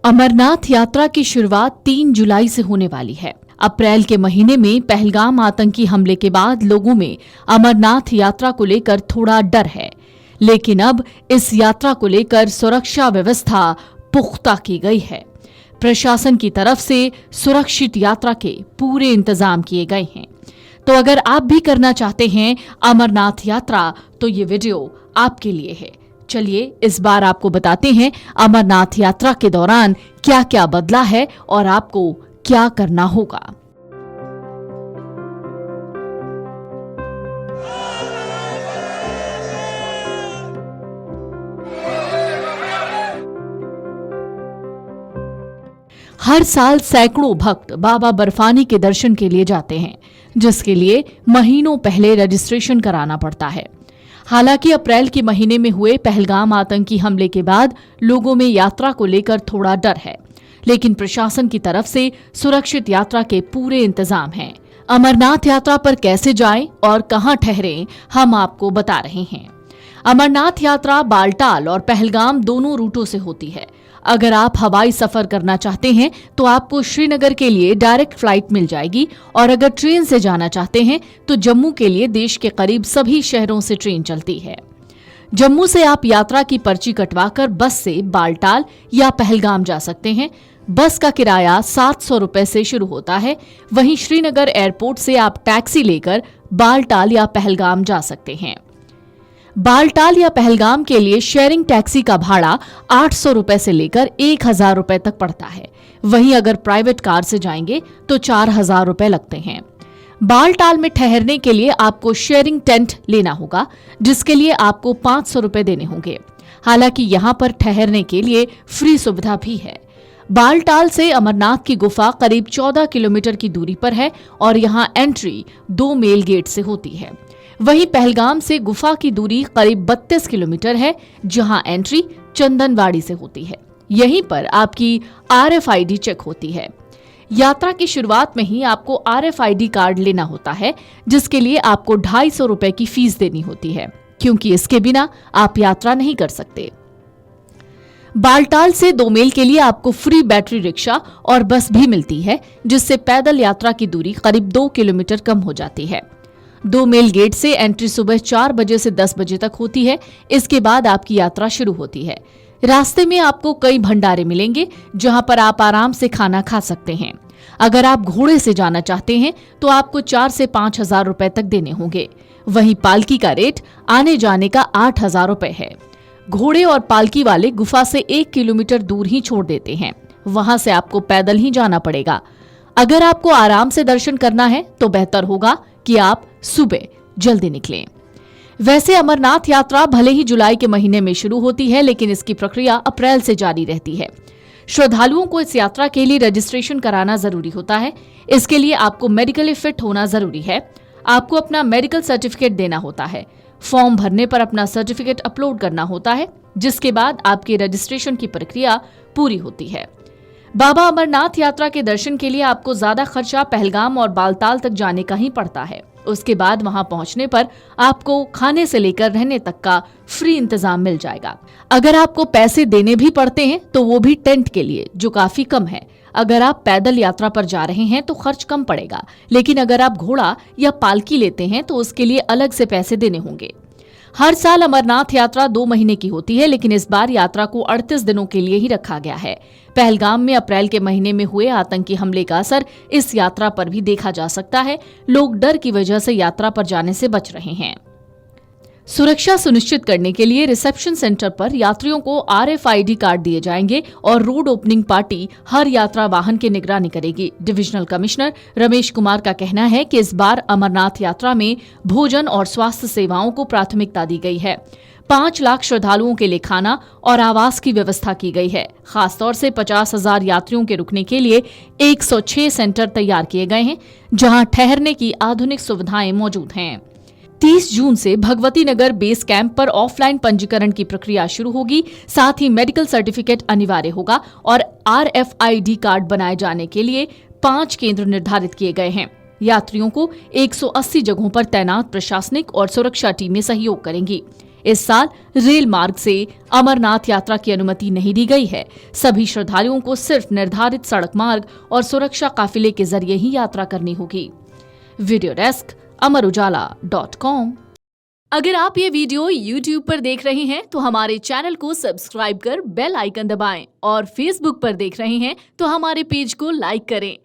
अमरनाथ यात्रा की शुरुआत 3 जुलाई से होने वाली है। अप्रैल के महीने में पहलगाम आतंकी हमले के बाद लोगों में अमरनाथ यात्रा को लेकर थोड़ा डर है, लेकिन अब इस यात्रा को लेकर सुरक्षा व्यवस्था पुख्ता की गई है। प्रशासन की तरफ से सुरक्षित यात्रा के पूरे इंतजाम किए गए हैं। तो अगर आप भी करना चाहते हैं अमरनाथ यात्रा, तो ये वीडियो आपके लिए है। चलिए इस बार आपको बताते हैं अमरनाथ यात्रा के दौरान क्या क्या बदला है और आपको क्या करना होगा। हर साल सैकड़ों भक्त बाबा बर्फानी के दर्शन के लिए जाते हैं, जिसके लिए महीनों पहले रजिस्ट्रेशन कराना पड़ता है। हालांकि अप्रैल के महीने में हुए पहलगाम आतंकी हमले के बाद लोगों में यात्रा को लेकर थोड़ा डर है, लेकिन प्रशासन की तरफ से सुरक्षित यात्रा के पूरे इंतजाम हैं। अमरनाथ यात्रा पर कैसे जाएं और कहां ठहरें, हम आपको बता रहे हैं। अमरनाथ यात्रा बालटाल और पहलगाम दोनों रूटों से होती है। अगर आप हवाई सफर करना चाहते हैं तो आपको श्रीनगर के लिए डायरेक्ट फ्लाइट मिल जाएगी, और अगर ट्रेन से जाना चाहते हैं तो जम्मू के लिए देश के करीब सभी शहरों से ट्रेन चलती है। जम्मू से आप यात्रा की पर्ची कटवाकर बस से बालटाल या पहलगाम जा सकते हैं। बस का किराया 700 रुपए से शुरू होता है। वहीं श्रीनगर एयरपोर्ट से आप टैक्सी लेकर बालटाल या पहलगाम जा सकते हैं। बालटाल या पहलगाम के लिए शेयरिंग टैक्सी का भाड़ा 800 रुपए से लेकर 1000 रुपए तक पड़ता है। वहीं अगर प्राइवेट कार से जाएंगे तो 4000 रुपए लगते हैं। बालटाल में ठहरने के लिए आपको शेयरिंग टेंट लेना होगा, जिसके लिए आपको 500 रुपए देने होंगे। हालांकि यहाँ पर ठहरने के लिए फ्री सुविधा भी है। बालटाल से अमरनाथ की गुफा करीब 14 किलोमीटर की दूरी पर है और यहाँ एंट्री 2 मेल गेट से होती है। वहीं पहलगाम से गुफा की दूरी करीब 32 किलोमीटर है, जहां एंट्री चंदनवाड़ी से होती है। यहीं पर आपकी RFID चेक होती है। यात्रा की शुरुआत में ही आपको RFID कार्ड लेना होता है, जिसके लिए आपको 250 रुपए की फीस देनी होती है, क्योंकि इसके बिना आप यात्रा नहीं कर सकते। बालटाल से 2 मील के लिए आपको फ्री बैटरी रिक्शा और बस भी मिलती है, जिससे पैदल यात्रा की दूरी करीब 2 किलोमीटर कम हो जाती है। 2 मेल गेट से एंट्री सुबह 4 बजे से 10 बजे तक होती है। इसके बाद आपकी यात्रा शुरू होती है। रास्ते में आपको कई भंडारे मिलेंगे, जहां पर आप आराम से खाना खा सकते हैं। अगर आप घोड़े से जाना चाहते हैं तो आपको 4 से 5000 रुपए तक देने होंगे। वहीं पालकी का रेट आने जाने का 8000 रुपए है। घोड़े और पालकी वाले गुफा से 1 किलोमीटर दूर ही छोड़ देते हैं। वहां से आपको पैदल ही जाना पड़ेगा। अगर आपको आराम से दर्शन करना है तो बेहतर होगा कि आप सुबह जल्दी निकलें। वैसे अमरनाथ यात्रा भले ही जुलाई के महीने में शुरू होती है, लेकिन इसकी प्रक्रिया अप्रैल से जारी रहती है। श्रद्धालुओं को इस यात्रा के लिए रजिस्ट्रेशन कराना जरूरी होता है। इसके लिए आपको मेडिकली फिट होना जरूरी है। आपको अपना मेडिकल सर्टिफिकेट देना होता है। फॉर्म भरने पर अपना सर्टिफिकेट अपलोड करना होता है, जिसके बाद आपके रजिस्ट्रेशन की प्रक्रिया पूरी होती है। बाबा अमरनाथ यात्रा के दर्शन के लिए आपको ज्यादा खर्चा पहलगाम और बालटाल तक जाने का ही पड़ता है। उसके बाद वहां पहुंचने पर आपको खाने से लेकर रहने तक का फ्री इंतजाम मिल जाएगा। अगर आपको पैसे देने भी पड़ते हैं तो वो भी टेंट के लिए, जो काफी कम है। अगर आप पैदल यात्रा पर जा रहे हैं तो खर्च कम पड़ेगा, लेकिन अगर आप घोड़ा या पालकी लेते हैं तो उसके लिए अलग से पैसे देने होंगे। हर साल अमरनाथ यात्रा 2 महीने की होती है, लेकिन इस बार यात्रा को 38 दिनों के लिए ही रखा गया है। पहलगाम में अप्रैल के महीने में हुए आतंकी हमले का असर इस यात्रा पर भी देखा जा सकता है। लोग डर की वजह से यात्रा पर जाने से बच रहे हैं। सुरक्षा सुनिश्चित करने के लिए रिसेप्शन सेंटर पर यात्रियों को RFID कार्ड दिए जाएंगे और रोड ओपनिंग पार्टी हर यात्रा वाहन की निगरानी करेगी। डिविजनल कमिश्नर रमेश कुमार का कहना है कि इस बार अमरनाथ यात्रा में भोजन और स्वास्थ्य सेवाओं को प्राथमिकता दी गई है। 5 लाख श्रद्धालुओं के लिए खाना और आवास की व्यवस्था की गई है। खासतौर से 50,000 यात्रियों के रुकने के लिए 106 सेंटर तैयार किए गए हैं, जहां ठहरने की आधुनिक सुविधाएं मौजूद हैं। 30 जून से भगवती नगर बेस कैंप पर ऑफलाइन पंजीकरण की प्रक्रिया शुरू होगी। साथ ही मेडिकल सर्टिफिकेट अनिवार्य होगा और RFID कार्ड बनाए जाने के लिए 5 केंद्र निर्धारित किए गए हैं। यात्रियों को 180 जगहों पर तैनात प्रशासनिक और सुरक्षा टीमें सहयोग करेंगी। इस साल रेल मार्ग से अमरनाथ यात्रा की अनुमति नहीं दी गई है। सभी श्रद्धालुओं को सिर्फ निर्धारित सड़क मार्ग और सुरक्षा काफिले के जरिए ही यात्रा करनी होगी। Video desk amarujala.com। अगर आप ये वीडियो YouTube पर देख रहे हैं तो हमारे चैनल को सब्सक्राइब कर बेल आइकन दबाएं और Facebook पर देख रहे हैं तो हमारे पेज को लाइक करें।